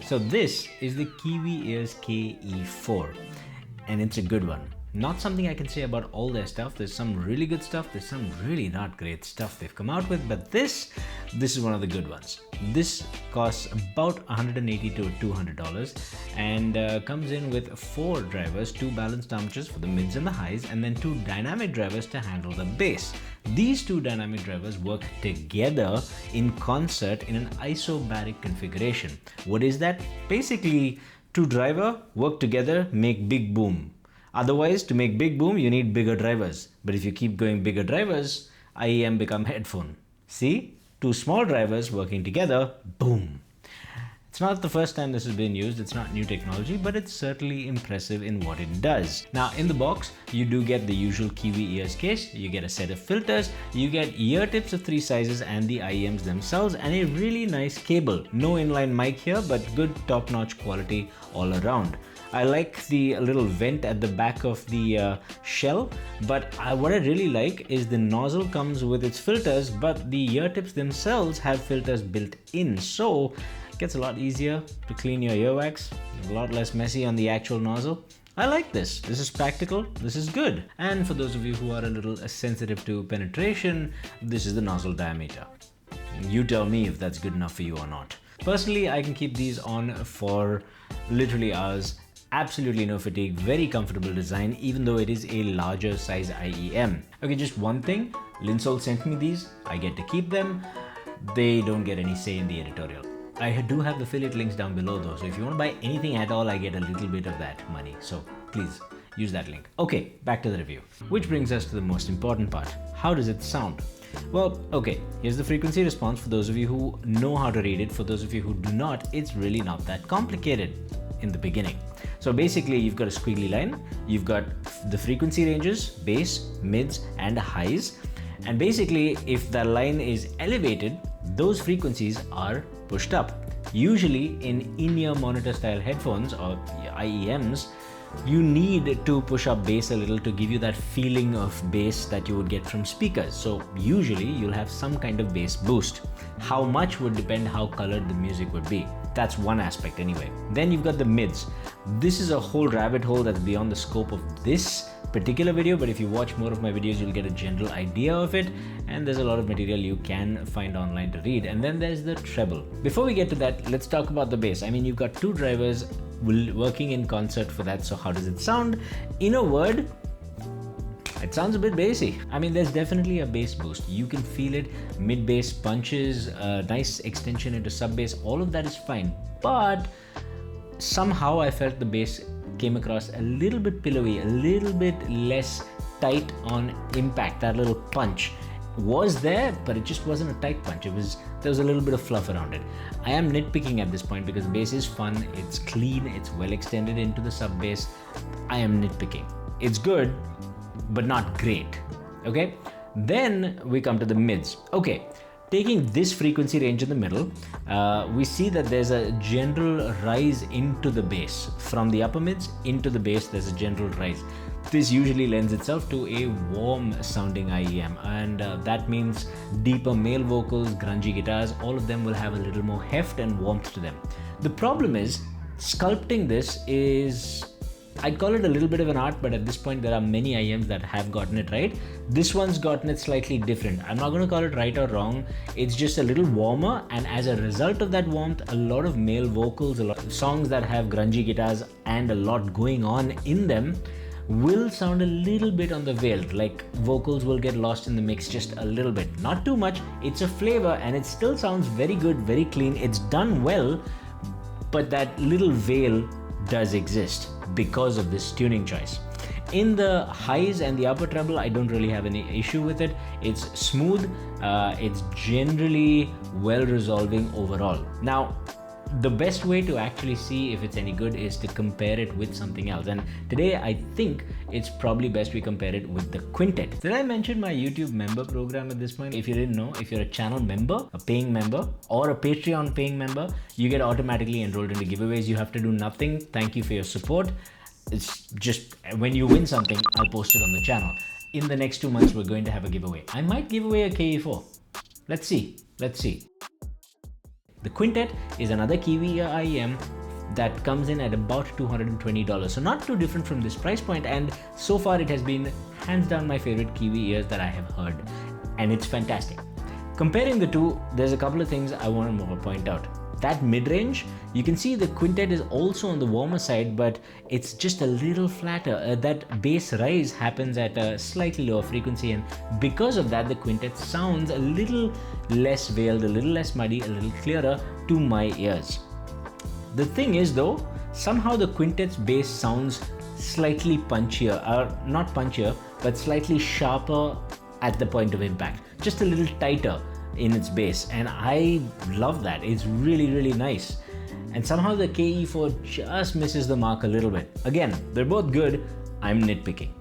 So this is the Kiwi Ears KE4, and it's a good one. Not something I can say about all their stuff. There's some really good stuff, there's some really not great stuff they've come out with, but this is one of the good ones. This costs about $180 to $200 and comes in with 4 drivers, 2 balanced armatures for the mids and the highs, and then 2 dynamic drivers to handle the bass. These 2 dynamic drivers work together in concert in an isobaric configuration. What is that? Basically, 2 drivers work together, make big boom. Otherwise, to make big boom, you need bigger drivers. But if you keep going bigger drivers, IEM become headphone. See? 2 small drivers working together, boom. It's not the first time this has been used, it's not new technology, but it's certainly impressive in what it does. Now, in the box, you do get the usual Kiwi Ears case, you get a set of filters, you get ear tips of 3 sizes and the IEMs themselves, and a really nice cable. No inline mic here, but good top-notch quality all around. I like the little vent at the back of the shell, but what I really like is the nozzle comes with its filters, but the ear tips themselves have filters built in, so it gets a lot easier to clean your earwax, a lot less messy on the actual nozzle. I like this. This is practical, this is good. And for those of you who are a little sensitive to penetration, this is the nozzle diameter. You tell me if that's good enough for you or not. Personally, I can keep these on for literally hours. Absolutely no fatigue, very comfortable design, even though it is a larger size IEM. Okay, just one thing, Linsol sent me these, I get to keep them. They don't get any say in the editorial. I do have the affiliate links down below though, so if you want to buy anything at all, I get a little bit of that money. So please use that link. Okay, back to the review. Which brings us to the most important part. How does it sound? Well, okay, here's the frequency response for those of you who know how to read it. For those of you who do not, it's really not that complicated in the beginning. So basically, you've got a squiggly line, you've got the frequency ranges, bass, mids, and highs. And basically, if the line is elevated, those frequencies are pushed up. Usually in in-ear monitor style headphones or IEMs, you need to push up bass a little to give you that feeling of bass that you would get from speakers. So usually you'll have some kind of bass boost. How much would depend how colored the music would be. That's one aspect anyway. Then you've got the mids. This is a whole rabbit hole that's beyond the scope of this particular video, but if you watch more of my videos, you'll get a general idea of it, and there's a lot of material you can find online to read. And then there's the treble. Before we get to that, let's talk about the bass. I mean, you've got 2 drivers working in concert for that, so how does it sound? In a word, it sounds a bit bassy. I mean, there's definitely a bass boost. You can feel it, mid bass punches, nice extension into sub bass, all of that is fine. But somehow I felt the bass came across a little bit pillowy, a little bit less tight on impact. That little punch was there, but it just wasn't a tight punch. There was a little bit of fluff around it. I am nitpicking at this point because the bass is fun, it's clean, it's well extended into the sub bass. I am nitpicking. It's good, but not great. Okay, then we come to the mids. Okay, taking this frequency range in the middle, we see that there's a general rise into the bass. From the upper mids into the bass, there's a general rise. This usually lends itself to a warm sounding IEM, and that means deeper male vocals, grungy guitars, all of them will have a little more heft and warmth to them. The problem is, sculpting this is, I'd call it a little bit of an art, but at this point there are many IEMs that have gotten it right. This one's gotten it slightly different. I'm not going to call it right or wrong. It's just a little warmer, and as a result of that warmth, a lot of male vocals, a lot of songs that have grungy guitars and a lot going on in them will sound a little bit on the veiled, like vocals will get lost in the mix just a little bit. Not too much, it's a flavor and it still sounds very good, very clean, it's done well, but that little veil does exist because of this tuning choice. In the highs and the upper treble, I don't really have any issue with it. It's smooth, it's generally well resolving overall. Now, the best way to actually see if it's any good is to compare it with something else, and today I think it's probably best we compare it with the Quintet. Did I mention my YouTube member program at this point? If you didn't know, if you're a channel member, a paying member, or a Patreon paying member, you get automatically enrolled into giveaways. You have to do nothing. Thank you for your support. It's just when you win something, I'll post it on the channel. In the next 2 months, we're going to have a giveaway. I might give away a KE4. Let's see. The Quintet is another Kiwi ear IEM that comes in at about $220. So not too different from this price point, and so far it has been hands down my favorite Kiwi ears that I have heard, and it's fantastic. Comparing the two, there's a couple of things I want to point out. That mid-range, you can see the Quintet is also on the warmer side, but it's just a little flatter. That bass rise happens at a slightly lower frequency, and because of that, the Quintet sounds a little less veiled, a little less muddy, a little clearer to my ears. The thing is though, somehow the Quintet's bass sounds slightly punchier, or not punchier, but slightly sharper at the point of impact, just a little tighter in its bass, and I love that. It's really, really nice. And somehow the KE4 just misses the mark a little bit. Again, they're both good, I'm nitpicking.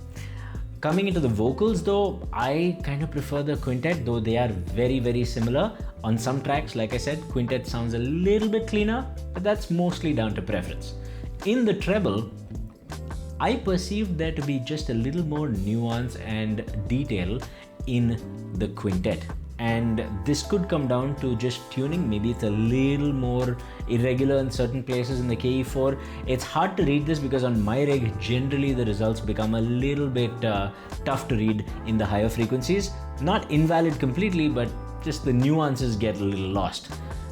Coming into the vocals though, I kind of prefer the Quintet, though they are very, very similar. On some tracks, like I said, Quintet sounds a little bit cleaner, but that's mostly down to preference. In the treble, I perceived there to be just a little more nuance and detail in the Quintet. And this could come down to just tuning. Maybe it's a little more irregular in certain places in the KE4. It's hard to read this because on my rig, generally the results become a little bit tough to read in the higher frequencies. Not invalid completely, but just the nuances get a little lost.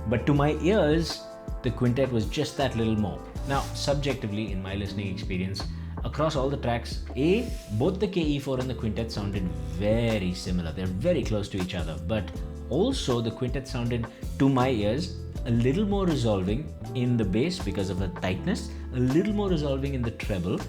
But to my ears, the Quintet was just that little more. Now, subjectively, in my listening experience, across all the tracks, both the KE4 and the Quintet sounded very similar. They're very close to each other, but also the Quintet sounded, to my ears, a little more resolving in the bass because of the tightness, a little more resolving in the treble,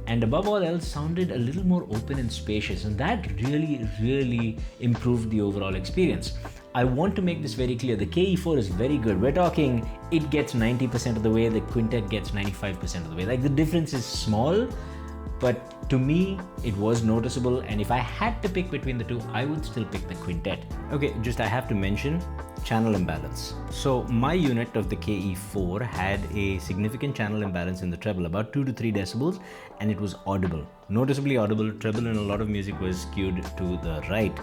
and above all else sounded a little more open and spacious, and that really, really improved the overall experience. I want to make this very clear, the KE4 is very good. We're talking, it gets 90% of the way, the Quintet gets 95% of the way. Like, the difference is small, but to me, it was noticeable, and if I had to pick between the two, I would still pick the Quintet. Okay, just I have to mention channel imbalance. So my unit of the KE4 had a significant channel imbalance in the treble, about 2 to 3 decibels, and it was audible, noticeably audible. Treble in a lot of music was skewed to the right.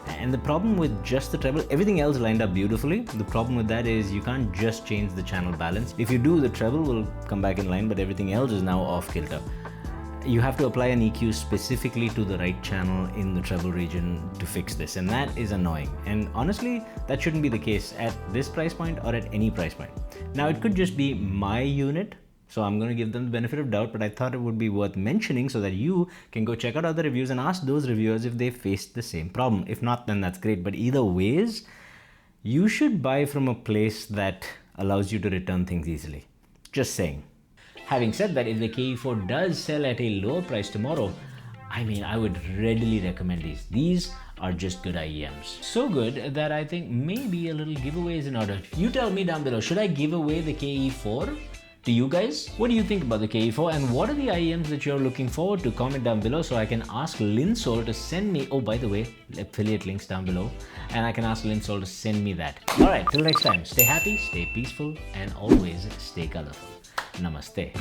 And the problem with just the treble, everything else lined up beautifully. The problem with that is you can't just change the channel balance. If you do, the treble will come back in line, but everything else is now off kilter. You have to apply an EQ specifically to the right channel in the treble region to fix this, and that is annoying. And honestly, that shouldn't be the case at this price point or at any price point. Now, it could just be my unit, so I'm going to give them the benefit of doubt, but I thought it would be worth mentioning so that you can go check out other reviews and ask those reviewers if they faced the same problem. If not, then that's great. But either ways, you should buy from a place that allows you to return things easily. Just saying. Having said that, if the KE4 does sell at a lower price tomorrow, I mean, I would readily recommend these. These are just good IEMs. So good that I think maybe a little giveaway is in order. You tell me down below, should I give away the KE4 to you guys? What do you think about the KE4, and what are the IEMs that you're looking forward to? Comment down below so I can ask Linsol to send me, oh by the way, affiliate links down below, and I can ask Linsol to send me that. Alright, till next time, stay happy, stay peaceful, and always stay colorful. Namaste.